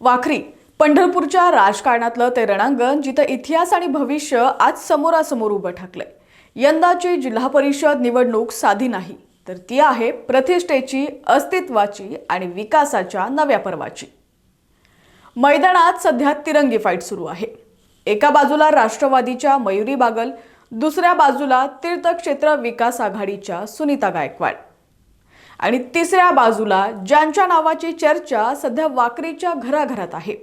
वाखरी पंढरपूरच्या राजकारणातलं ते रणांगण जिथं इतिहास आणि भविष्य आज समोरासमोर उभं ठाकलंय। यंदाची जिल्हा परिषद निवडणूक साधी नाही, तर ती आहे प्रतिष्ठेची, अस्तित्वाची आणि विकासाच्या नव्या पर्वाची। मैदानात सध्या तिरंगी फाईट सुरू आहे। एका बाजूला राष्ट्रवादीच्या मयुरी बागल, दुसऱ्या बाजूला तीर्थक्षेत्र विकास आघाडीच्या सुनीता गायकवाड आणि तिसऱ्या बाजूला ज्यांच्या नावाची चर्चा सध्या वाखरीच्या घराघरात आहे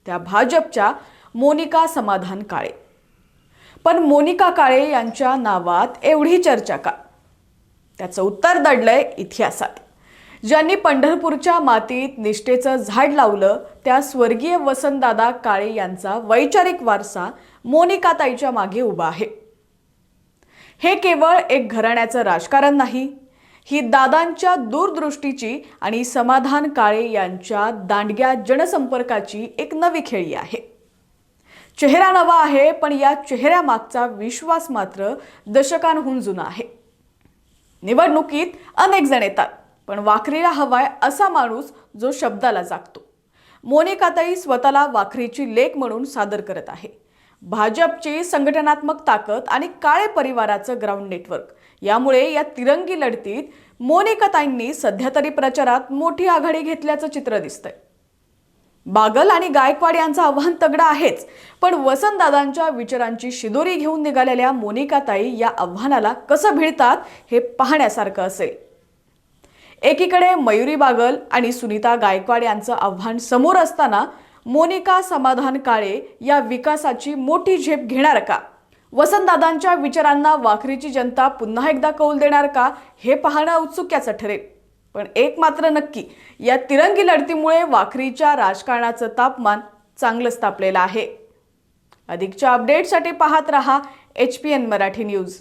त्या भाजपच्या मोनिका समाधान काळे। पण मोनिका काळे यांच्या नावात एवढी चर्चा का? त्याचं उत्तर दडलंय इतिहासात। ज्यांनी पंढरपूरच्या मातीत निष्ठेचं झाड लावलं त्या स्वर्गीय वसंतदादा काळे यांचा वैचारिक वारसा मोनिकाताईच्या मागे उभा आहे। हे केवळ एक घराण्याचं राजकारण नाही, ही दादांच्या दूरदृष्टीची आणि समाधान काळे यांच्या दांडग्या जनसंपर्काची एक नवी खेळी आहे। चेहरा नवा आहे, पण या चेहऱ्यामागचा विश्वास मात्र दशकांहून जुना आहे। निवडणुकीत अनेक जण येतात, पण वाखरीला हवाय असा माणूस जो शब्दाला जागतो। मोनिकाताई स्वतःला वाखरीची लेक म्हणून सादर करत आहे। भाजपची संघटनात्मक ताकद आणि काळे परिवाराचं ग्राउंड नेटवर्क यामुळे या तिरंगी लढतीत मोनिकाताईंनी सध्या तरी प्रचारात मोठी आघाडी घेतल्याचं चित्र दिसतंय। बागल आणि गायकवाड यांचं आव्हान तगडं आहेच, पण वसंतदादांच्या विचारांची शिदोरी घेऊन निघालेल्या मोनिकाताई या आव्हानाला कसं भिडतात हे पाहण्यासारखं असेल। एकीकडे मयुरी बागल आणि सुनीता गायकवाड यांचं आव्हान समोर असताना मोनिका समाधान काळे या विकासाची मोठी झेप घेणार का? वसंतदादांच्या विचारांना वाखरीची जनता पुन्हा एकदा कौल देणार का हे पाहणं औत्सुक्याचं ठरेल। पण एक मात्र नक्की, या तिरंगी लढतीमुळे वाखरीच्या राजकारणाचं तापमान चांगलंच तापलेलं आहे। अधिकच्या अपडेटसाठी पाहत रहा HPN मराठी न्यूज।